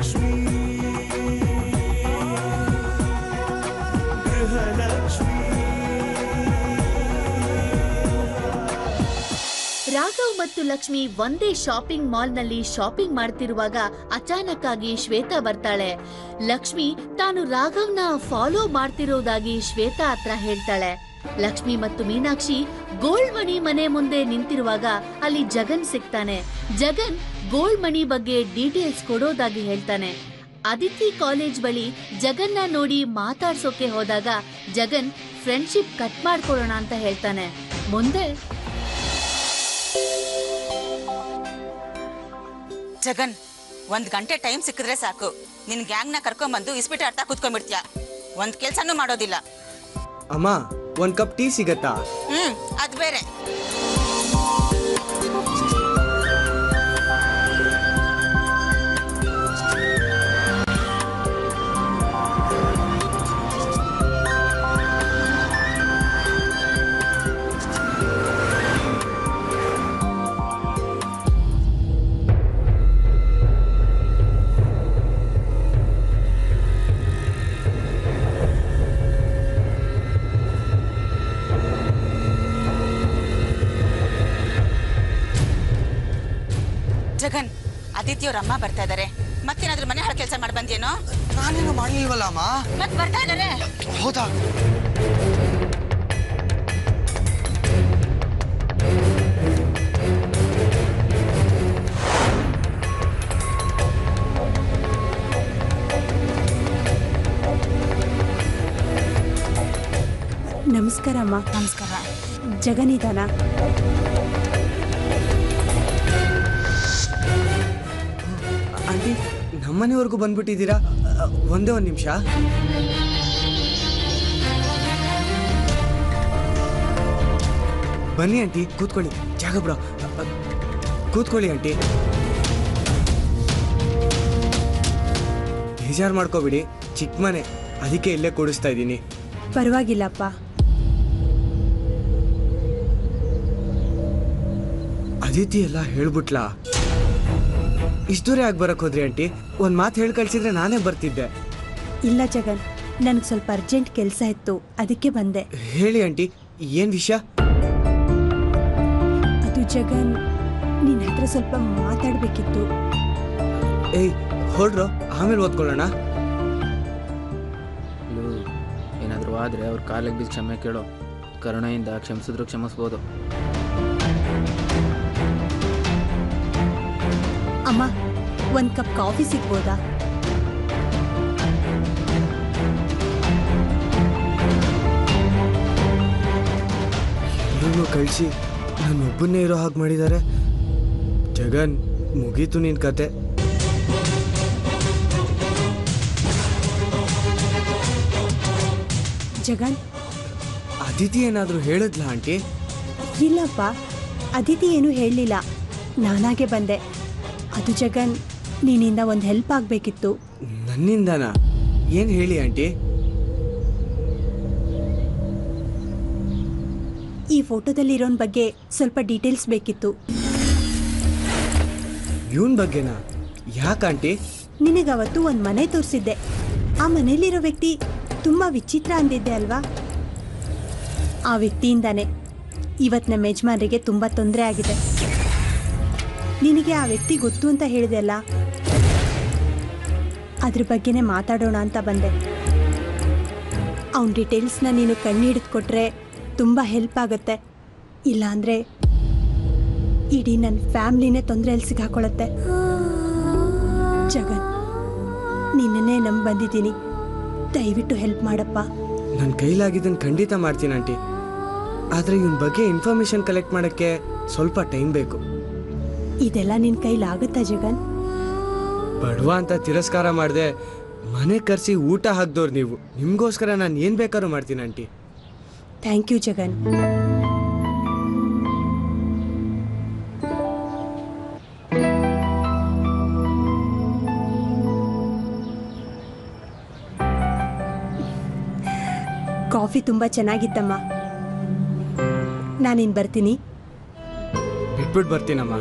ಗೃಹಲಕ್ಷ್ಮಿ ಗೃಹಲಕ್ಷ್ಮಿ. ರಾಘವ್ ಮತ್ತು ಲಕ್ಷ್ಮಿ ಒಂದೇ shopping ಮಾಲ್ನಲ್ಲಿ shopping ಮಾಡ್ತಿರುವಾಗ ಅಚಾನಕ್ ಆಗಿ ಶ್ವೇತಾ ಬರ್ತಾಳೆ. ಲಕ್ಷ್ಮಿ ತಾನು ರಾಘವ್ನ ಫಾಲೋ ಮಾಡ್ತಿರೋದಾಗಿ ಶ್ವೇತಾ ಹತ್ರ ಹೇಳ್ತಾಳೆ. ಲಕ್ಷ್ಮಿ ಮತ್ತು ಮೀನಾಕ್ಷಿ ಗೋಲ್ಡ್ ಮಣಿ ಮನೆ ಮುಂದೆ ನಿಂತಿರುವಾಗ ಅಲ್ಲಿ ಜಗನ್ ಸಿಗ್ತಾನೆ. ಜಗನ್ ಗೋಲ್ಡ್ ಮಣಿ ಬಗ್ಗೆ ಡೀಟೇಲ್ಸ್ ಕೊಡೋದಾಗಿ ಹೇಳ್ತಾನೆ. ಅದಿತಿ ಕಾಲೇಜ್ ಬಳಿ ಜಗನ್ನ ನೋಡಿ ಮಾತಾಡ್ಸೋಕೆ ಹೋದಾಗ ಜಗನ್ ಫ್ರೆಂಡ್ಶಿಪ್ ಕಟ್ ಮಾಡ್ಕೊಳ್ಳೋಣ ಅಂತ ಹೇಳ್ತಾನೆ. ಮುಂದೆ ಜಗನ್, 1 ಗಂಟೆ ಟೈಮ್ ಸಿಕ್ಕಿದ್ರೆ ಸಾಕು, ನಿನ್ ಗ್ಯಾಂಗ್ನ ಕರ್ಕೊಂಡ್ಬಂದು ಇಸ್ಪಿಟ್ ಆಡ್ತಾ ಕೂತ್ಕೊಂಡ್ಬಿಡ್ತೀಯ. ಒಂದ್ ಕೆಲ್ಸನೂ ಮಾಡೋದಿಲ್ಲ. ಅಮ್ಮ, 1 ಕಪ್ ಟೀ ಸಿಗತ್ತಾ? ಅದ್ ಬೇರೆ. ಜಗನ್, ಆದಿತ್ಯವ್ರ ಅಮ್ಮ ಬರ್ತಾ ಇದಾರೆ. ಮತ್ತೇನಾದ್ರೂ ಮನೆ ಹಾಳು ಕೆಲಸ ಮಾಡಿ ಬಂದೇನೋ? ನಾನೇನು ಮಾಡ್ಲಿಲ್ವಲ್ಲ ಅಮ್ಮ. ಮತ್ ಬರ್ತಾ ಇದಾರೆ. ಹೌದಾ? ನಮಸ್ಕಾರ ಅಮ್ಮ. ನಮಸ್ಕಾರ. ಜಗನ್ ಇದಾನ? ಆಂಟಿ, ನಮ್ಮನೆವರೆಗೂ ಬಂದ್ಬಿಟ್ಟಿದ್ದೀರಾ? ಒಂದೇ 1 ನಿಮಿಷ. ಬನ್ನಿ ಆಂಟಿ, ಕೂತ್ಕೊಳ್ಳಿ. ಜಾಗ ಬ್ರೋ, ಕೂತ್ಕೊಳ್ಳಿ ಆಂಟಿ. ಬೇಜಾರು ಮಾಡ್ಕೋಬಿಡಿ, ಚಿಕ್ಕ ಮನೆ, ಅದಕ್ಕೆ ಇಲ್ಲೇ ಕೂಡಿಸ್ತಾ ಇದ್ದೀನಿ. ಪರವಾಗಿಲ್ಲಪ್ಪ. ಅದಿತಿ ಎಲ್ಲ ಹೇಳ್ಬಿಟ್ಲಾ? ಇಷ್ಟು ದೂರ ಆಗಿ ಬರಕ್ ಹೋದ್ರಿ ಆಂಟಿ? 1 ಮಾತು ಹೇಳಿ ಕಳ್ಸಿದ್ರೆ ನಾನೇ ಬರ್ತಿದ್ದೆ. ಇಲ್ಲ ಜಗನ್, ನನಗೆ ಸ್ವಲ್ಪ ಅರ್ಜೆಂಟ್ ಕೆಲಸ ಇತ್ತು, ಅದಕ್ಕೆ ಬಂದೆ. ಹೇಳಿ ಆಂಟಿ, ಏನ್ ವಿಷಯ? ಅದು ಜಗನ್, ನಿನ್ನ ಹತ್ರ ಸ್ವಲ್ಪ ಮಾತಾಡ್ಬೇಕಿತ್ತು. ಏಯ್ ಹೊರಡ್ರೋ, ಆಮೇಲೆ ಓದ್ಕೊಳ್ಳೋಣ. ಏನಾದರೂ ಆದರೆ ಅವ್ರ ಕಾಲಿಗೆ ಬಿದ್ದು ಕ್ಷಮೆ ಕೇಳೋ. ಕರುಣೆಯಿಂದ ಕ್ಷಮಿಸಿದ್ರು ಕ್ಷಮಿಸ್ಬೋದು. ಅಮ್ಮ, 1 ಕಪ್ ಕಾಫಿ ಸಿಗ್ಬೋದಾ? ಎಲ್ಲರೂ ಕಳಿಸಿ ನಾನು ಒಬ್ಬನ್ನೇ ಇರೋ ಹಾಗೆ ಮಾಡಿದ್ದಾರೆ. ಜಗನ್, ಮುಗೀತು ನಿನ್ ಕತೆ. ಜಗನ್, ಅದಿತಿ ಏನಾದರೂ ಹೇಳಿದ್ಲಾ ಆಂಟಿ? ಇಲ್ಲಪ್ಪ, ಅದಿತಿ ಏನೂ ಹೇಳಲಿಲ್ಲ, ನಾನಾಗೆ ಬಂದೆ. ಅದು ಜಗನ್, ನೀನಿಂದ ಒಂದು ಹೆಲ್ಪ್ ಆಗಬೇಕಿತ್ತು. ನನ್ನಿಂದನಾ? ಏನು ಹೇಳಿ ಆಂಟಿ? ಈ ಫೋಟೋದಲ್ಲಿರೋನ್ ಬಗ್ಗೆ ಸ್ವಲ್ಪ ಡೀಟೇಲ್ಸ್ ಬೇಕಿತ್ತು. ಇವನ್ ಬಗ್ಗೆನಾ? ಯಾಕಂಟಿ? ನಿನಗವತ್ತು ಒಂದು ಮನೆ ತೋರಿಸಿದ್ದೆ. ಆ ಮನೆಯಲ್ಲಿರೋ ವ್ಯಕ್ತಿ ತುಂಬ ವಿಚಿತ್ರ ಅಂದಿದ್ದೆ ಅಲ್ವಾ? ಆ ವ್ಯಕ್ತಿಯಿಂದಾನೆ ಇವತ್ತು ನಮ್ಮ ಯಜಮಾನರಿಗೆ ತುಂಬ ತೊಂದರೆ ಆಗಿದೆ. ನಿನಗೆ ಆ ವ್ಯಕ್ತಿ ಗೊತ್ತು ಅಂತ ಹೇಳಿದೆ ಅಲ್ಲ, ಅದ್ರ ಬಗ್ಗೆನೇ ಮಾತಾಡೋಣ ಅಂತ ಬಂದೆ. ಅವನ ಡೀಟೇಲ್ಸ್ನ ನೀನು ಕಣ್ಣು ಹಿಡಿದು ಕೊಟ್ಟರೆ ತುಂಬ ಹೆಲ್ಪ್ ಆಗುತ್ತೆ. ಇಲ್ಲಾಂದರೆ ಇಡೀ ನನ್ನ ಫ್ಯಾಮ್ಲಿನೇ ತೊಂದರೆಯಲ್ಲಿ ಸಿಕ್ಕಾಕೊಳ್ಳುತ್ತೆ. ಜಗನ್, ನಿನ್ನನ್ನೇ ನಂಬಿ ಬಂದಿದ್ದೀನಿ, ದಯವಿಟ್ಟು ಹೆಲ್ಪ್ ಮಾಡಪ್ಪ. ನನ್ನ ಕೈಲಾಗಿದ್ದನ್ನು ಖಂಡಿತ ಮಾಡ್ತೀನಿ ಆಂಟಿ. ಆದರೆ ಇವನ ಬಗ್ಗೆ ಇನ್ಫಾರ್ಮೇಷನ್ ಕಲೆಕ್ಟ್ ಮಾಡೋಕ್ಕೆ ಸ್ವಲ್ಪ ಟೈಮ್ ಬೇಕು. ಇದೆಲ್ಲ ನಿನ್ನ ಕೈಲಾಗುತ್ತಾ ಜಗನ್? ಬಡವ ಅಂತ ತಿರಸ್ಕಾರ ಮಾಡಿದೆ, ಮನೆ ಕರೆಸಿ ಊಟ ಹಾಕ್ದವ್ರು ನೀವು. ನಿಮಗೋಸ್ಕರ ನಾನು ಏನು ಬೇಕಾದ್ರೂ ಮಾಡ್ತೀನಿ aunty. Thank you Jagan. Coffee ತುಂಬ ಚೆನ್ನಾಗಿತ್ತಮ್ಮ. ನಾನಿನ್ ಬರ್ತೀನಿ. ಬಿಟ್ಬಿಟ್ಟು ಬರ್ತೀನಮ್ಮ.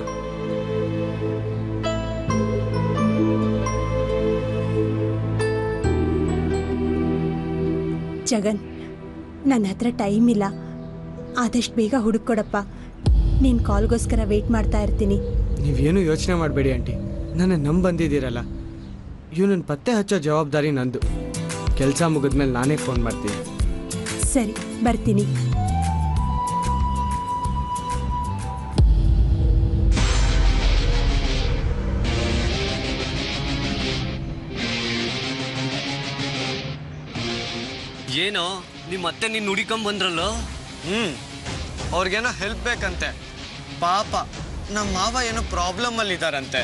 ಜಗನ್, ನನ್ನ ಹತ್ರ ಟೈಮ್ ಇಲ್ಲ. ಆದಷ್ಟು ಬೇಗ ಹುಡುಕೊಡಪ್ಪ. ನೀನು ಕಾಲ್ಗೋಸ್ಕರ ವೆಯ್ಟ್ ಮಾಡ್ತಾ ಇರ್ತೀನಿ. ನೀವೇನು ಯೋಚನೆ ಮಾಡಬೇಡಿ ಆಂಟಿ, ನನ್ನ ಬಂದಿದ್ದೀರಲ್ಲ, ಇವನನ್ನು ಪತ್ತೆ ಹಚ್ಚೋ ಜವಾಬ್ದಾರಿ ನಂದು. ಕೆಲಸ ಮುಗಿದ್ಮೇಲೆ ನಾನೇ ಫೋನ್ ಮಾಡ್ತೀನಿ. ಸರಿ, ಬರ್ತೀನಿ. ಏನೋ ನಿಮ್ಮ ಮತ್ತೆ ನೀನು ಹುಡಿಕೊಂಬಂದ್ರಲ್ಲೋ? ಅವ್ರಿಗೇನೋ ಹೆಲ್ಪ್ ಬೇಕಂತೆ. ಪಾಪ ನಮ್ಮ ಮಾವ ಏನೋ ಪ್ರಾಬ್ಲಮಲ್ಲಿ ಇದ್ದಾರಂತೆ.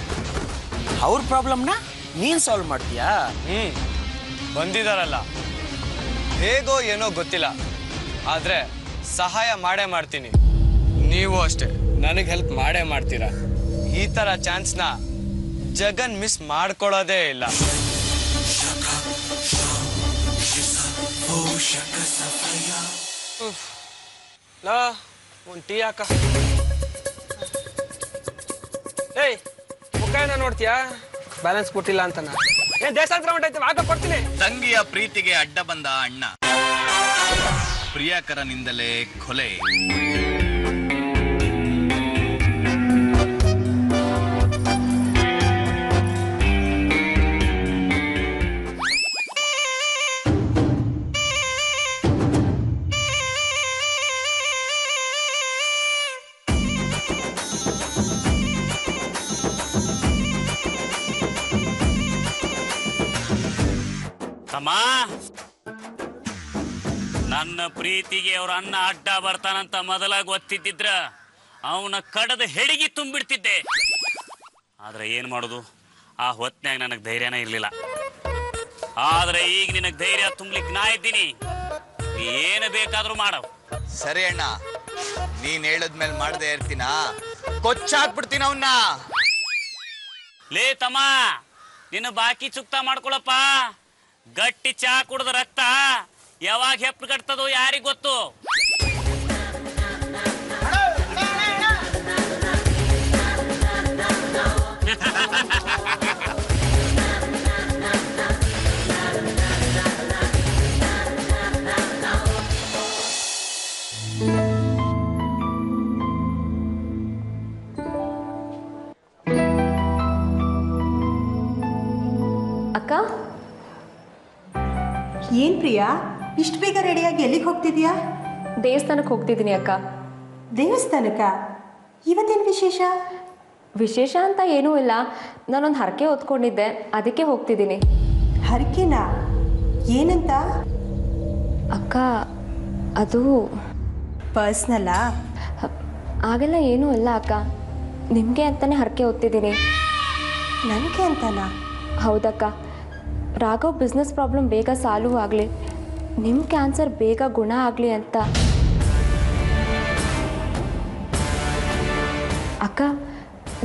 ಅವ್ರ ಪ್ರಾಬ್ಲಮ್ನ ನೀನು ಸಾಲ್ವ್ ಮಾಡ್ತೀಯಾ? ಬಂದಿದಾರಲ್ಲ, ಹೇಗೋ ಏನೋ ಗೊತ್ತಿಲ್ಲ, ಆದರೆ ಸಹಾಯ ಮಾಡೇ ಮಾಡ್ತೀನಿ. ನೀವು ಅಷ್ಟೇ ನನಗೆ ಹೆಲ್ಪ್ ಮಾಡೇ ಮಾಡ್ತೀರಾ. ಈ ಥರ ಚಾನ್ಸ್ನ ಜಗನ್ ಮಿಸ್ ಮಾಡ್ಕೊಳ್ಳೋದೇ ಇಲ್ಲ. ಲಾ ಒಂದು ಟೀ ಹಾಕ. ಏಯ್, ಮುಖ ಏನೋ ನೋಡ್ತೀಯಾ? ಬ್ಯಾಲೆನ್ಸ್ ಕೊಟ್ಟಿಲ್ಲ ಅಂತನ. ಏನ್ ದೇಶಾಂತರ ಹೊಂಟೈತೆ, ಹಾಕ ಕೊಡ್ತೀನಿ. ತಂಗಿಯ ಪ್ರೀತಿಗೆ ಅಡ್ಡ ಬಂದ ಅಣ್ಣ, ಪ್ರಿಯಕರನಿಂದಲೇ ಕೊಲೆ. ನನ್ನ ಪ್ರೀತಿಗೆ ಅವ್ರ ಅಣ್ಣ ಅಡ್ಡ ಬರ್ತಾನಂತ ಮೊದಲ ಗೊತ್ತಿದ್ದಿದ್ರ ಅವನ ಕಡದ ಹೆಡಿಗೆ ತುಂಬಿಡ್ತಿದ್ದೆ. ಆದ್ರೆ ಏನ್ ಮಾಡೋದು, ಆ ಹೊತ್ನ್ಯಾಗ ನನಗೆ ಧೈರ್ಯನೇ ಇರ್ಲಿಲ್ಲ. ಆದ್ರೆ ಈಗ ನಿನಗೆ ಧೈರ್ಯ ತುಂಬ್ಲಿಕ್ಕೆ ನಾ ಇದ್ದೀನಿ. ಏನು ಬೇಕಾದ್ರೂ ಮಾಡವ್. ಸರಿ ಅಣ್ಣ, ನೀನ್ ಹೇಳದ್ಮೇಲೆ ಮಾಡದೆ ಇರ್ತೀನ, ಕೊಚ್ಚಾಕ್ಬಿಡ್ತೀನಿ ಅವನ್ನ. ಲೇ ತಮ್ಮ, ನಿನ್ನ ಬಾಕಿ ಚುಕ್ತಾ ಮಾಡ್ಕೊಳಪ್ಪ. ಗಟ್ಟಿ ಚಾ ಕುಡ್ದ ರಕ್ತ ಯಾವಾಗ ಹೆಪ್ಪ ಕಟ್ತದೋ ಯಾರಿಗ್ ಗೊತ್ತು. ಅಕ್ಕ, ಏನು ಪ್ರಿಯಾ, ಇಷ್ಟು ಬೇಗ ರೆಡಿಯಾಗಿ ಎಲ್ಲಿಗೆ ಹೋಗ್ತಿದ್ಯಾ? ದೇವಸ್ಥಾನಕ್ಕೆ ಹೋಗ್ತಿದ್ದೀನಿ ಅಕ್ಕ. ದೇವಸ್ಥಾನಕ್ಕ? ಇವತ್ತೇನು ವಿಶೇಷ? ವಿಶೇಷ ಅಂತ ಏನೂ ಇಲ್ಲ, ನಾನೊಂದು ಹರಕೆ ಹೊತ್ಕೊಂಡಿದ್ದೆ, ಅದಕ್ಕೆ ಹೋಗ್ತಿದ್ದೀನಿ. ಹರಕೆನಾ? ಏನಂತ? ಅಕ್ಕ, ಅದು ಪರ್ಸ್ನಲ್ಲಾ? ಆಗೆಲ್ಲ ಏನೂ ಇಲ್ಲ ಅಕ್ಕ, ನಿಮಗೆ ಅಂತಲೇ ಹರಕೆ ಹೊತ್ತಿದ್ದೀನಿ. ನನಗೆ ಅಂತನಾ? ಹೌದಕ್ಕ, ರಾಘವ್ ಬಿಸ್ನೆಸ್ ಪ್ರಾಬ್ಲಮ್ ಬೇಗ ಸಾಲ್ವ್ ಆಗಲಿ, ನಿಮ್ಮ ಕ್ಯಾನ್ಸರ್ ಬೇಗ ಗುಣ ಆಗಲಿ ಅಂತ. ಅಕ್ಕ,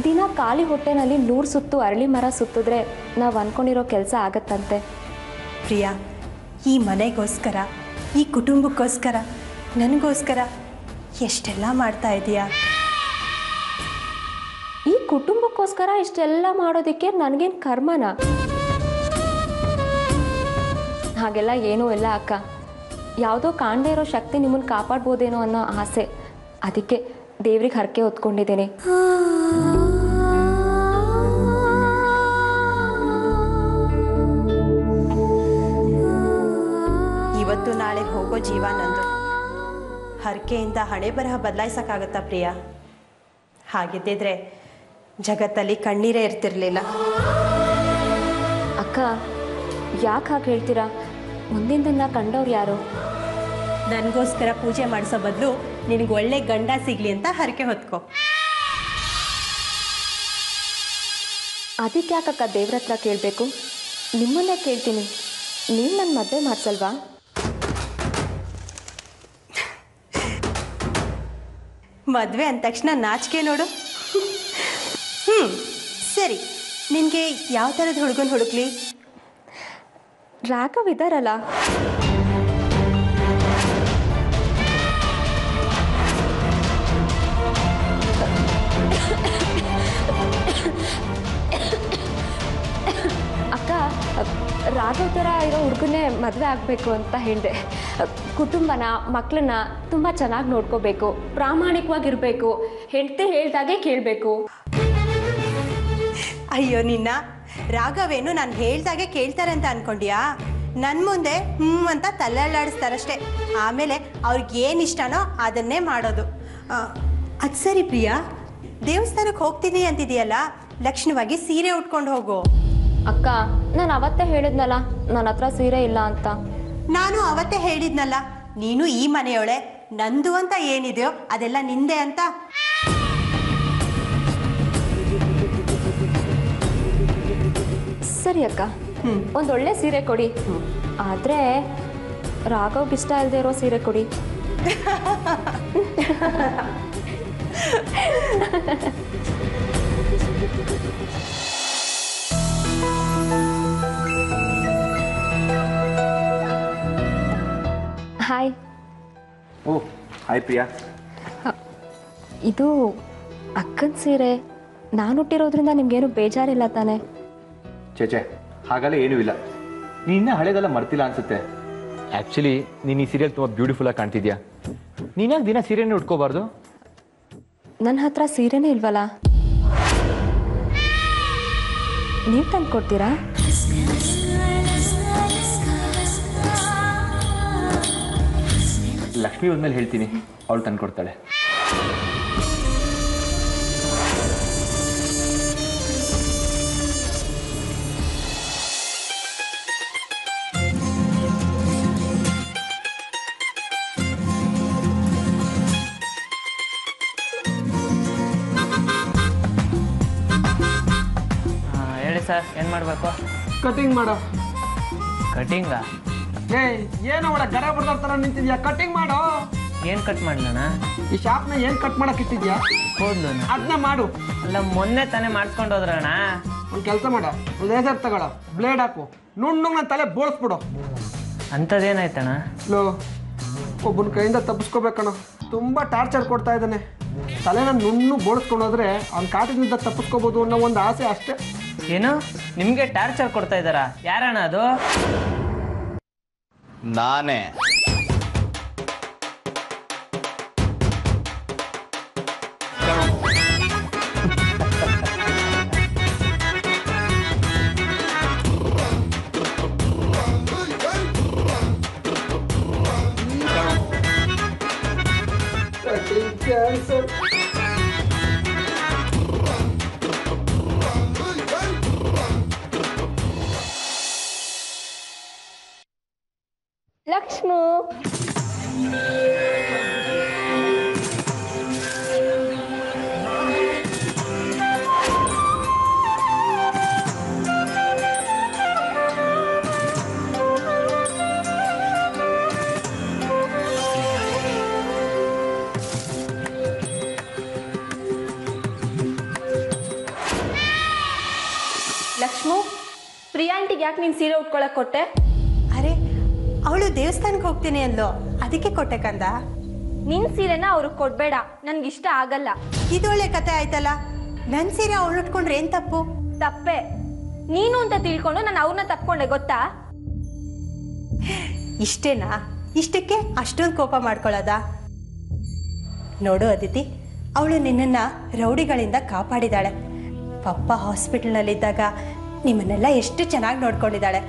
ದಿನ ಖಾಲಿ ಹೊಟ್ಟೆನಲ್ಲಿ 100 ಸುತ್ತು ಅರಳಿ ಮರ ಸುತ್ತಿದ್ರೆ ನಾವು ಅಂದ್ಕೊಂಡಿರೋ ಕೆಲಸ ಆಗತ್ತಂತೆ. ಪ್ರಿಯಾ, ಈ ಮನೆಗೋಸ್ಕರ, ಈ ಕುಟುಂಬಕ್ಕೋಸ್ಕರ, ನನಗೋಸ್ಕರ ಎಷ್ಟೆಲ್ಲ ಮಾಡ್ತಾ ಇದೀಯಾ. ಈ ಕುಟುಂಬಕ್ಕೋಸ್ಕರ ಇಷ್ಟೆಲ್ಲ ಮಾಡೋದಕ್ಕೆ ನನಗೇನು ಕರ್ಮನ? ಹಾಗೆಲ್ಲ ಏನೂ ಇಲ್ಲ ಅಕ್ಕ, ಯಾವುದೋ ಕಾಣದೇ ಇರೋ ಶಕ್ತಿ ನಿಮ್ಮನ್ನು ಕಾಪಾಡ್ಬೋದೇನೋ ಅನ್ನೋ ಆಸೆ, ಅದಕ್ಕೆ ದೇವ್ರಿಗೆ ಹರಕೆ ಹೊತ್ಕೊಂಡಿದ್ದೀನಿ. ಇವತ್ತು ನಾಳೆ ಹೋಗೋ ಜೀವ ನಂದು. ಹರಕೆಯಿಂದ ಹಣೆ ಬರಹ ಬದಲಾಯಿಸೋಕ್ಕಾಗತ್ತಾ ಪ್ರಿಯಾ? ಹಾಗಿದ್ದಿದ್ರೆ ಜಗತ್ತಲ್ಲಿ ಕಣ್ಣೀರೇ ಇರ್ತಿರ್ಲಿಲ್ಲ. ಅಕ್ಕ, ಯಾಕೆ ಹಾಗೆ ಹೇಳ್ತೀರಾ? ಮುಂದಿನ ದಿನ ಕಂಡವ್ರು ಯಾರು? ನನಗೋಸ್ಕರ ಪೂಜೆ ಮಾಡಿಸೋ ಬದಲು ನಿನಗೆ ಒಳ್ಳೆ ಗಂಡ ಸಿಗಲಿ ಅಂತ ಹರಕೆ ಹೊತ್ಕೋ. ಅದಕ್ಕೆ ಯಾಕಕ್ಕ ದೇವ್ರ ಹತ್ರ ಕೇಳಬೇಕು? ನಿಮ್ಮನ್ನೇ ಕೇಳ್ತೀನಿ, ನೀವು ನನ್ನ ಮದುವೆ ಮಾಡಿಸಲ್ವಾ? ಮದುವೆ ಅಂದ ತಕ್ಷಣ ನಾಚಿಕೆ ನೋಡು. ಸರಿ, ನಿನಗೆ ಯಾವ ಥರದ ಹುಡುಗನ ಹುಡುಕ್ಲಿ? ರಾಘವ್ ಇದ್ದಾರಲ್ಲ. ಅಕ್ಕ, ರಾಘವ್ ರಾಘವ್ ಥರ ಇರೋ ಹುಡುಗನ್ನೇ ಮದುವೆ ಆಗಬೇಕು ಅಂತ ಹೇಳಿದೆ. ಕುಟುಂಬನ ಮಕ್ಕಳನ್ನ ತುಂಬ ಚೆನ್ನಾಗಿ ನೋಡ್ಕೋಬೇಕು, ಪ್ರಾಮಾಣಿಕವಾಗಿರಬೇಕು, ಹೆಂಡತಿ ಹೇಳ್ದಾಗೆ ಕೇಳಬೇಕು. ಅಯ್ಯೋ ನಿನ್ನ ರಾಘವೇನು ನಾನು ಹೇಳ್ದಾಗೆ ಕೇಳ್ತಾರೆ ಅಂತ ಅನ್ಕೊಂಡ್ಯಾ? ನನ್ನ ಮುಂದೆ ಅಂತ ತಲೆಲ್ಲಾಡಿಸ್ತಾರಷ್ಟೇ. ಆಮೇಲೆ ಅವ್ರಿಗೆ ಏನು ಇಷ್ಟನೋ ಅದನ್ನೇ ಮಾಡೋದು. ಅದು ಸರಿ ಪ್ರಿಯಾ, ದೇವಸ್ಥಾನಕ್ಕೆ ಹೋಗ್ತೀನಿ ಅಂತಿದೆಯಲ್ಲ, ಲಕ್ಷಣವಾಗಿ ಸೀರೆ ಉಟ್ಕೊಂಡು ಹೋಗು. ಅಕ್ಕ, ನಾನು ಅವತ್ತೇ ಹೇಳಿದ್ನಲ್ಲ ನನ್ನ ಹತ್ರ ಸೀರೆ ಇಲ್ಲ ಅಂತ. ನಾನು ಅವತ್ತೇ ಹೇಳಿದ್ನಲ್ಲ, ನೀನು ಈ ಮನೆಯೊಳೆ, ನಂದು ಅಂತ ಏನಿದೆಯೋ ಅದೆಲ್ಲ ನಿಂದೆ ಅಂತ. ಸರಿ ಅಕ್ಕ, ಒಂದೊಳ್ಳೆ ಸೀರೆ ಕೊಡಿ. ಆದರೆ ರಾಘವ್ಗೆ ಇಷ್ಟ ಇಲ್ಲದೆ ಇರೋ ಸೀರೆ ಕೊಡಿ. ಹಾಯ್. ಓ ಹಾಯ್ ಪ್ರಿಯಾ. ಇದು ಅಕ್ಕನ ಸೀರೆ. ನಾನು ಹುಟ್ಟಿರೋದ್ರಿಂದ ನಿಮ್ಗೇನು ಬೇಜಾರಿಲ್ಲ ತಾನೆ? ಚೇಚೆ, ಹಾಗಲ್ಲ ಏನೂ ಇಲ್ಲ. ನೀನು ಇನ್ನೂ ಹಳೇದೆಲ್ಲ ಮರ್ತಿಲ್ಲ ಅನ್ಸುತ್ತೆ. ಆ್ಯಕ್ಚುಲಿ ನೀನು ಈ ಸೀರಿಯಲ್ ತುಂಬ ಬ್ಯೂಟಿಫುಲ್ಲಾಗಿ ಕಾಣ್ತಿದ್ಯಾ. ನೀನ್ಯಾಕೆ ದಿನ ಸೀರೆನೇ ಉಟ್ಕೋಬಾರ್ದು? ನನ್ನ ಹತ್ರ ಸೀರೆನೇ ಇಲ್ವಲ್ಲ, ನೀವು ತಂದು ಕೊಡ್ತೀರಾ? ಲಕ್ಷ್ಮಿ ಒಂದ್ಮೇಲೆ ಹೇಳ್ತೀನಿ, ಅವಳು ತಂದು ಕೊಡ್ತಾಳೆ. ಹೇಳಿ ಸರ್, ಏನು ಮಾಡಬೇಕು? ಕಟಿಂಗ್ ಮಾಡೋ. ಕಟಿಂಗಾ? ಏನೋ ಒಳ್ಳೆ ಗರ ಬಡ್ದಾರ ಥರ ನಿಂತಿದ್ಯಾ, ಕಟಿಂಗ್ ಮಾಡೋ. ಏನು ಕಟ್ ಮಾಡಲಣ್ಣ? ಈ ಶಾಪ್ನ ಏನು ಕಟ್ ಮಾಡಕ್ಕೆ ಇಟ್ಟಿದ್ಯಾ? ಕೂದಲು. ಅದನ್ನ ಮಾಡು. ಅಲ್ಲ, ಮೊನ್ನೆ ತಾನೇ ಮಾಡ್ಕೊಂಡು ಹೋದ್ರಣ್ಣ. ಒಂದು ಕೆಲಸ ಮಾಡ, ಒಂದು ಲೇಸರ್ ತಗೊಳ್ಳೋ, ಬ್ಲೇಡ್ ಹಾಕು, ನುಣ್ಣಗೆ ನನ್ನ ತಲೆ ಬೋಳಿಸ್ಬಿಡು. ಅಂಥದ್ದೇನಾಯ್ತಣ್ಣ? ಲೋ, ಒಬ್ಬನ ಕೈಯಿಂದ ತಪ್ಪಿಸ್ಕೋಬೇಕಣ್ಣ, ತುಂಬ ಟಾರ್ಚರ್ ಕೊಡ್ತಾ ಇದ್ದಾನೆ. ತಲೆನ ನುಣ್ಣು ಬೋಳಿಸ್ಕೊಂಡು ಹೋದ್ರೆ ಅವ್ನ ಕಾಟದಿಂದ ತಪ್ಪಿಸ್ಕೋಬೋದು ಅನ್ನೋ ಒಂದು ಆಸೆ ಅಷ್ಟೇ. ಏನು, ನಿಮಗೆ ಟಾರ್ಚರ್ ಕೊಡ್ತಾ ಇದ್ದಾರಾ? ಯಾರಣ್ಣ ಅದು? ನಾನೇ. ಲಕ್ಷ್ಮು, ಲಕ್ಷ್ಮು, ಪ್ರಿಯಾ ಆಂಟಿಗೆ ಯಾಕೆ ನೀನು ಸೀರೆ ಉಟ್ಕೊಳಕ್ ಕೊಟ್ಟೆ? ಅರೆ, ಅವಳು ದೇವಸ್ಥಾನಕ್ಕೆ ಹೋಗ್ತೀನಿ ಅಂದ್ಲು, ಅದಕ್ಕೆ ಕೊಟ್ಟೆ ಕಂದ. ನಿನ್ನ ಸೀರೆನ ಅವ್ರಿಗೆ ಕೊಡಬೇಡ, ನನಗಿಷ್ಟ ಆಗಲ್ಲ. ಇದೊಳ್ಳೆ ಕತೆ ಆಯ್ತಲ್ಲ. ನನ್ನ ಸೀರೆ ಅವಳು ಉಟ್ಕೊಂಡ್ರೆ ಏನು ತಪ್ಪು? ತಪ್ಪೆ. ನೀನು ಅಂತ ತಿಳ್ಕೊಂಡು ನಾನು ಅವ್ರನ್ನ ತಪ್ಕೊಂಡೆ, ಗೊತ್ತಾ? ಇಷ್ಟೇನಾ? ಇಷ್ಟಕ್ಕೆ ಅಷ್ಟೊಂದು ಕೋಪ ಮಾಡ್ಕೊಳ್ಳೋದ? ನೋಡು ಅದಿತಿ, ಅವಳು ನಿನ್ನನ್ನು ರೌಡಿಗಳಿಂದ ಕಾಪಾಡಿದಾಳೆ. ಪಪ್ಪ ಹಾಸ್ಪಿಟಲ್ನಲ್ಲಿದ್ದಾಗ ನಿಮ್ಮನ್ನೆಲ್ಲ ಎಷ್ಟು ಚೆನ್ನಾಗಿ ನೋಡ್ಕೊಂಡಿದ್ದಾಳೆ.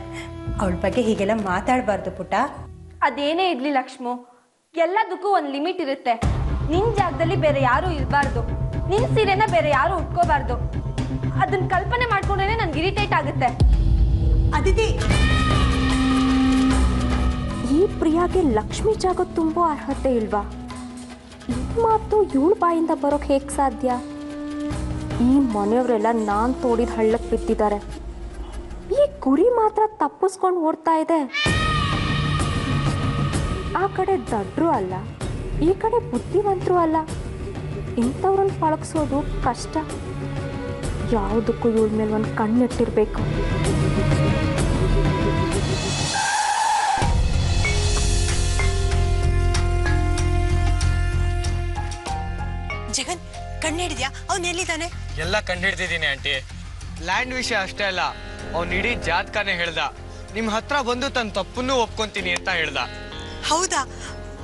ಅವಳ ಬಗ್ಗೆ ಹೀಗೆಲ್ಲ ಮಾತಾಡಬಾರ್ದು ಪುಟ್ಟ. ಅದೇನೇ ಇರಲಿ ಲಕ್ಷ್ಮು, ಎಲ್ಲದಕ್ಕೂ ಒಂದು ಲಿಮಿಟ್ ಇರುತ್ತೆ. ನಿನ್ನ ಜಾಗದಲ್ಲಿ ಬೇರೆ ಯಾರೂ ಇರಬಾರ್ದು, ನಿನ್ನ ಸೀರೆನ ಬೇರೆ ಯಾರೂ ಉಟ್ಕೋಬಾರ್ದು. ಅದನ್ನ ಕಲ್ಪನೆ ಮಾಡ್ಕೊಂಡ್ರೆ ನನ್ಗೆ ಇರಿಟೇಟ್ ಆಗುತ್ತೆ. ಅದಿತಿ, ಈ ಪ್ರಿಯಾಗೆ ಲಕ್ಷ್ಮಿ ಜಾಗ ತುಂಬೋ ಅರ್ಹತೆ ಇಲ್ವಾ? ಈ ಮಾತು ಇವಳ ಬಾಯಿಂದ ಬರೋಕೆ ಹೇಗೆ ಸಾಧ್ಯ? ಈ ಮನೆಯವರೆಲ್ಲ ನಾನು ತೋಡಿದ ಹಳ್ಳಕ್ಕೆ ಬಿದ್ದಿದ್ದಾರೆ. ಈ ಕುರಿ ಮಾತ್ರ ತಪ್ಪಿಸ್ಕೊಂಡು ಓಡ್ತಾ ಇದೆ. ಆ ಕಡೆ ದಡ್ರು ಅಲ್ಲ, ಈ ಕಡೆ ಬುದ್ಧಿವಂತರು ಅಲ್ಲ. ಇಂಥವ್ರನ್ನ ಪಳಗಿಸೋದು ಕಷ್ಟ. ಯಾವುದಕ್ಕೂ ಇವಳ ಮೇಲೆ ಒಂದು ಕಣ್ಣಿಟ್ಟಿರ್ಬೇಕು. ಜಗನ್, ಕಣ್ಣಿಡಿದ್ಯಾ? ಅವನು ಎಲ್ಲಿದ್ದಾನೆ? ಎಲ್ಲ ಕಂಡು ಹಿಡ್ದಿದ್ದೀನಿ ಆಂಟಿ. ಲ್ಯಾಂಡ್ ವಿಷಯ ಅಷ್ಟೇ ಅಲ್ಲ, ಅವ್ನು ಇಡೀ ಜಾತಕನೇ ಹೇಳ್ದ. ನಿಮ್ ಹತ್ರ ಬಂದು ತನ್ನ ತಪ್ಪನ್ನು ಒಪ್ಕೊಂತೀನಿ ಅಂತ ಹೇಳ್ದ. ಹೌದಾ?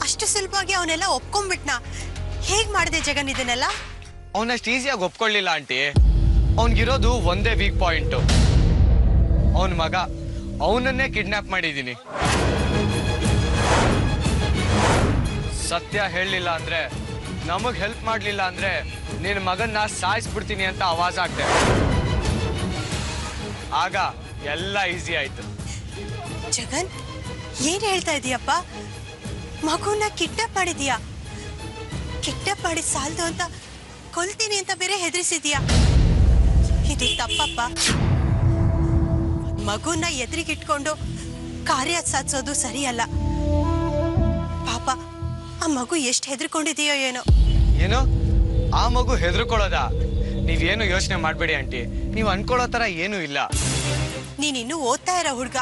ಅಷ್ಟು ಸುಲಭವಾಗಿ ಅವನೆಲ್ಲ ಒಪ್ಕೊಂಡ್ಬಿಟ್ನಾ? ಹೇಗ್ ಮಾಡಿದೆ ಜಗನ್ ಇದನ್ನೆಲ್ಲ? ಅವನಷ್ಟು ಈಸಿಯಾಗಿ ಒಪ್ಕೊಳ್ಳಿಲ್ಲ ಆಂಟಿ. ಅವನ್ಗಿರೋದು ಒಂದೇ ವೀಕ್ ಪಾಯಿಂಟು, ಅವನ ಮಗ. ಅವನನ್ನೇ ಕಿಡ್ನಾಪ್ ಮಾಡಿದ್ದೀನಿ. ಸತ್ಯ ಹೇಳಲಿಲ್ಲ ಅಂದ್ರೆ, ನಮಗ್ ಹೆಲ್ಪ್ ಮಾಡ್ಲಿಲ್ಲ ಅಂದ್ರೆ ನಿನ್ನ ಮಗನ್ನ ಸಾಯಿಸ್ಬಿಡ್ತೀನಿ ಅಂತ ಆವಾಜ್ ಆಗ್ದೆ. ಆಗ ಎಲ್ಲ ಈಸಿ ಆಯ್ತು. ಜಗನ್, ಏನ್ ಹೇಳ್ತಾ ಇದೀಯಪ್ಪ? ಮಗುನ ಕಿಡ್ನಾಪ್ ಮಾಡಿದೀಯಾ? ಕಿಡ್ನಾಪ್ ಮಾಡಿ ಸಾಲ್ದು ಅಂತ ಕೊಲ್ತೀನಿ ಅಂತ ಬೇರೆ ಹೆದರಿಸಿದೀಯಾ? ಇದು ತಪ್ಪಪ್ಪ. ಮಗುನ ಎದುರಿಗಿಟ್ಕೊಂಡು ಕಾರ್ಯ ಸಾಧಿಸೋದು ಸರಿಯಲ್ಲ. ಪಾಪ ಆ ಮಗು ಎಷ್ಟು ಹೆದರ್ಕೊಂಡಿದೆಯೋ ಏನೋ. ಏನು ಆ ಮಗು ಹೆದರ್ಕೊಳ್ಳೋದಾ? ನೀವೇನು ಯೋಚನೆ ಮಾಡ್ಬೇಡಿ ಆಂಟಿ, ನೀವು ಅನ್ಕೊಳ್ಳೋ ತರ ಏನೂ ಇಲ್ಲ. ನೀನಿನ್ನೂ ಓದ್ತಾ ಇರೋ ಹುಡ್ಗ,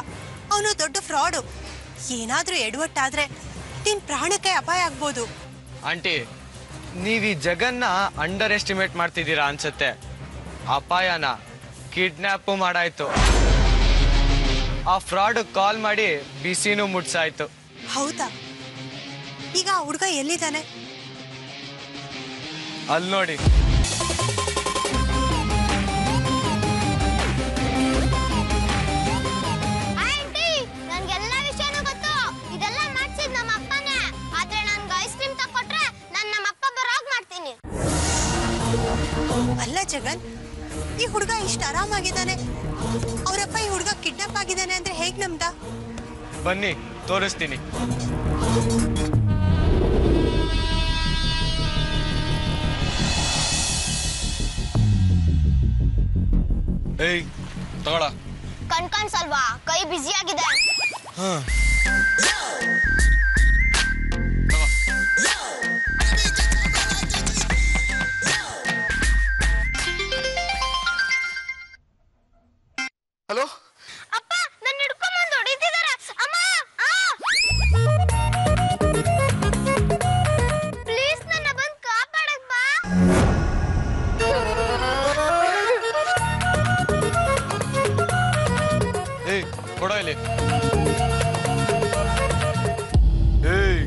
ಅವನು ದೊಡ್ಡ ಫ್ರಾಡು. ಏನಾದ್ರೂ ಎಡವಟ್ಟಾದ್ರೆ ನಿನ್ ಪ್ರಾಣಕ್ಕೆ ಅಪಾಯ ಆಗ್ಬೋದು. ಆಂಟಿ, ನೀವ್ ಈ ಜಗನ್ನ ಅಂಡರ್ ಎಸ್ಟಿಮೇಟ್ ಮಾಡ್ತಿದ್ದೀರಾ ಅನ್ಸುತ್ತೆ. ಅಪಾಯನ ಕಿಡ್ನಾಪ್ ಮಾಡಾಯ್ತು. ಆ ಫ್ರಾಡ್ ಕಾಲ್ ಮಾಡಿ ಬಿಸಿನೂ ಮುಟ್ಸಾಯ್ತು. ಹೌದಾ? ಈಗ ಆ ಹುಡ್ಗ ಎಲ್ಲಿದ್ದಾನೆ? ಅಲ್ಲಿ ನೋಡಿ. ಅಲ್ಲ ಜಗನ್, ಈ ಹುಡುಗ ಇಷ್ಟು ಆರಾಮಾಗಿದ್ದಾನೆ, ಅವರಪ್ಪ ಈ ಹುಡುಗ ಕಿಡ್ನಾಪ್ ಆಗಿದ್ದಾನೆ ಅಂದ್ರೆ ಹೇಗ್ ನಮ್ದ? ಬನ್ನಿ ತೋರಿಸ್ತೀನಿ. ಏಯ್ ತಗೊಳ. ಕಣ್ಕಾಣ್ಸಲ್ವಾ? ಕೈ ಬಿಸಿ ಆಗಿದೆ. ಹಲೋ ಅಪ್ಪ, ನನ್ನ ಹಿಡ್ಕೊಂಡ್ ಹೊಡಿತಿದಾರೆ. ಅಮ್ಮ, ಪ್ಲೀಸ್ ನನ್ನ ಬಂದು ಕಾಪಾಡಕ್ ಬಾ. ಏಯ್ ಕೊಡೋ ಇಲ್ಲಿ. ಏಯ್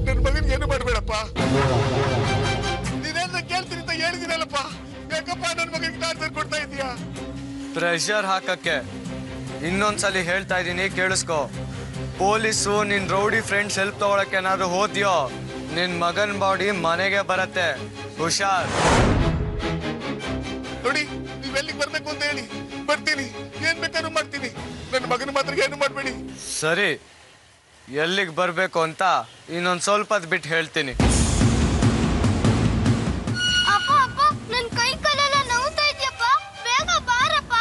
ನನ್ನ ಮಗನ್ ಏನು ಮಾಡ್ಬೇಡಪ್ಪ. ನೀನೇನ ಕೇಳ್ತೀನಿ ಅಂತ ಹೇಳಿದಿನಲ್ಲಪ್ಪ. ಯಾಕಪ್ಪ ನನ್ನ ಮಗನಿಗೆ ಟಾರ್ಚರ್ ಕೊಡ್ತಾ ಇದೀಯಾ? ಪ್ರೆಷರ್ ಹಾಕಕ್ಕೆ ಇನ್ನೊಂದ್ಸಲಿ ಹೇಳ್ತಾ ಇದ್ದೀನಿ, ಕೇಳಿಸ್ಕೊ. ಪೊಲೀಸು ನಿನ್ ರೌಡಿ ಫ್ರೆಂಡ್ಸ್ ಹೆಲ್ಪ್ ತಗೊಳಕ್ಕೆ ಏನಾದ್ರು ಹೋದ್ಯೋ, ನಿನ್ ಮಗನ್ ಬಾಡಿ ಮನೆಗೆ ಬರತ್ತೆ. ಹುಷಾರ್. ನೋಡಿ, ನೀವೆಲ್ಲಿಗೆ ಬರ್ಬೇಕು ಅಂತ ಹೇಳಿ ಬರ್ತೀನಿ. ಏನ್ ಬೇಕಾದ್ರೂ ಮಾಡ್ತೀನಿ. ನನ್ನ ಮಗನ ಮಾತ್ರ ಏನು ಮಾಡ್ಬೇಡಿ. ಸರಿ, ಎಲ್ಲಿಗೆ ಬರ್ಬೇಕು ಅಂತ ಇನ್ನೊಂದ್ ಸ್ವಲ್ಪ ಹೊತ್ತು ಬಿಟ್ಟು ಹೇಳ್ತೀನಿ. ಅಪ್ಪ ಅಪ್ಪ, ನನ್ನ ಕೈ ಕಾಲೆಲ್ಲ ನೋವ್ತಾ ಇದೆಯಪ್ಪ, ಬೇಗ ಬಾರಪ್ಪ.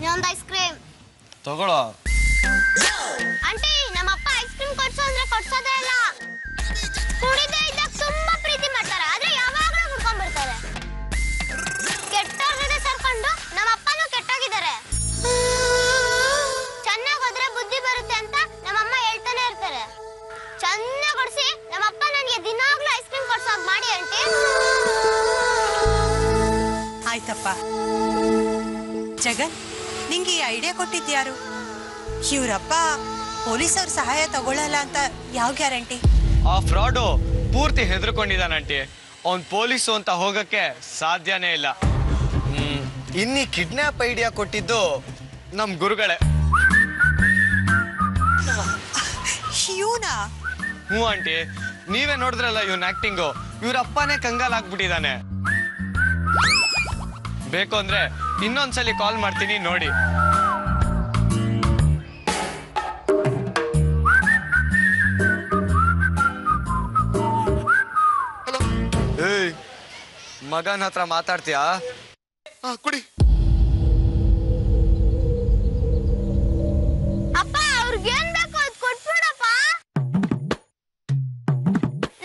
ಇನ್ನೊಂದು ಐಸ್ ಕ್ರೀಮ್ ತಗೊಳ್ಳೋ. ಆಂಟಿ, ನಮ್ಮಪ್ಪ ಐಸ್ ಕ್ರೀಮ್ ಕೊಡ್ಸೋ ಅಂದ್ರೆ ಕೊಡ್ಸೋದೇ ಇಲ್ಲ. ಕುಡಿದೇ ಇದ್ದಾಗ ತುಂಬಾ ಪ್ರೀತಿ ಮಾಡ್ತಾರೆ, ಆದ್ರೆ ಯಾವಾಗಲೂ ಕುಡ್ಕೊಂಡ್ ಬರ್ತಾರೆ. ಕೆಟ್ಟೋಗಿದೆ ಸರ್ಕೊಂಡು ನಮ್ಮಪ್ಪನೂ ಕೆಟ್ಟೋಗಿದ್ದಾರೆ. ಚೆನ್ನಾಗಿ ಹೋದ್ರೆ ಬುದ್ಧಿ ಬರುತ್ತೆ ಅಂತ ನಮ್ಮಮ್ಮ ಹೇಳ್ತಾನೆ ಇರ್ತಾರೆ. ಚೆನ್ನಾಗಿ ಕೊಡ್ಸಿ ನಮ್ಮಪ್ಪ ನನಗೆ ದಿನಾಗ್ಲೂ ಐಸ್ ಕ್ರೀಮ್ ಕೊಡ್ಸೋಗ್ ಮಾಡಿ ಆಂಟಿ. ಆಯ್ತಪ್ಪ. ಜಗನ್, ನಿಂಗೆ ಈ ಐಡಿಯಾ ಕೊಟ್ಟಿದ್ಯಾರು? ಇವ್ರಪ್ಪ ಪೊಲೀಸವ್ರ ಸಹಾಯ ತಗೊಳ್ಳಲ್ಲ ಅಂತ ಯಾವ ಗ್ಯಾರಂಟಿ? ಆ ಫ್ರಾಡು ಪೂರ್ತಿ ಹೆದರ್ಕೊಂಡಿದ್ದಾನಂಟಿ. ಅವ್ನ್ ಪೊಲೀಸು ಅಂತ ಹೋಗಕ್ಕೆ ಸಾಧ್ಯನೇ ಇಲ್ಲ. ಇನ್ನಿ ಕಿಡ್ನಾಪ್ ಐಡಿಯಾ ಕೊಟ್ಟಿದ್ದು ನಮ್ ಗುರುಗಳೇ. ಇವನಾ? ಹ್ಞೂ ಆಂಟಿ, ನೀವೇ ನೋಡಿದ್ರಲ್ಲ ಇವನ್ ಆಕ್ಟಿಂಗು. ಇವ್ರ ಅಪ್ಪನೇ ಕಂಗಾಲ್ ಆಗ್ಬಿಟ್ಟಿದ್ದಾನೆ. ಬೇಕು ಅಂದ್ರೆ ಇನ್ನೊಂದ್ಸಲಿ ಕಾಲ್ ಮಾಡ್ತೀನಿ, ನೋಡಿ. ಏಯ್, ಮಗನ ಹತ್ರ ಮಾತಾಡ್ತೀಯಾ? ಕೊಡಿ. ಅಪ್ಪ, ಅವ್ರಿಗೆ ಏನ್ ಬೇಕೋ ಅದ್ ಕೊಟ್ಬಿಡಪ್ಪ.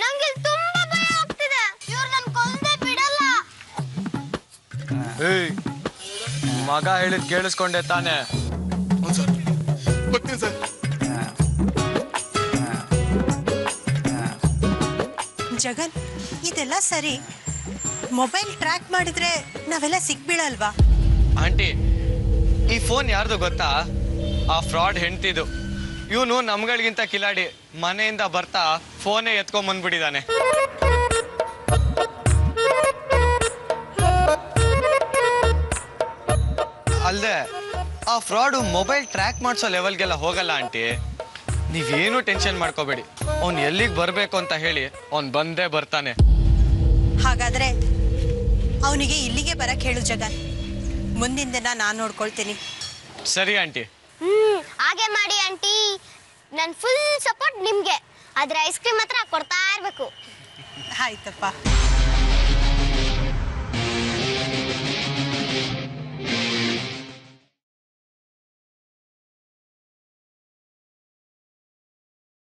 ನಂಗೆ ತುಂಬಾ ಭಯ ಆಗ್ತಿದೆ. ಇವ್ರು ನನ್ ಕೊಲ್ದೆ ಬಿಡಲ್ಲ. ಏಯ್, ಮಗ ಹೇಳಿದ್ ಕೇಳಿಸ್ಕೊಂಡೆ ತಾನೆ? ಬರ್ತೀನಿ ಸರ್. ಜಗನ್, ಇದೆಲ್ಲ ಸರಿ. ಮೊಬೈಲ್ ಟ್ರ್ಯಾಕ್ ಮಾಡಿದ್ರೆ ನಾವೆಲ್ಲ ಸಿಕ್ಬೀಳಲ್ವಾ? ಆಂಟಿ, ಈ ಫೋನ್ ಯಾರ್ದು ಗೊತ್ತಾ? ಆ ಫ್ರಾಡ್ ಹೆಂಡ್ತಿದು. ಇವನು ನಮ್ಗಳಿಗಿಂತ ಕಿಲಾಡಿ. ಮನೆಯಿಂದ ಬರ್ತಾ ಫೋನೇ ಎತ್ಕೊಂಡ್ಬಂದ್ಬಿಟ್ಟಿದ್ದಾನೆ. ಅಲ್ಲದೆ ಆ ಫ್ರಾಡು ಮೊಬೈಲ್ ಟ್ರ್ಯಾಕ್ ಮಾಡಿಸೋ ಲೆವೆಲ್ಗೆಲ್ಲ ಹೋಗಲ್ಲ ಆಂಟಿ. ನೀವೇನು ಟೆನ್ಷನ್ ಮಾಡ್ಕೋಬೇಡಿ. ಅವ್ನು ಎಲ್ಲಿಗೆ ಬರಬೇಕು ಅಂತ ಹೇಳಿ ಅವ್ನು ಬಂದೇ ಬರ್ತಾನೆ. ಹಾಗಾದ್ರೆ ಅವನಿಗೆ ಇಲ್ಲಿಗೆ ಬರಕ್ಕೆ ಹೇಳು ಜಗನ್. ಮುಂದಿನ ದಿನ ನಾನು ನೋಡ್ಕೊಳ್ತೀನಿ. ಸರಿ ಆಂಟಿ. ಹಾಗೆ ಮಾಡಿ ಆಂಟಿ. ನನ್ನ ಫುಲ್ ಸಪೋರ್ಟ್ ನಿಮ್ಗೆ. ಆದ್ರೆ ಐಸ್ ಕ್ರೀಮ್ ಮಾತ್ರ ಕೊಡ್ತಾ ಇರ್ಬೇಕು. ಆಯ್ತಪ್ಪ.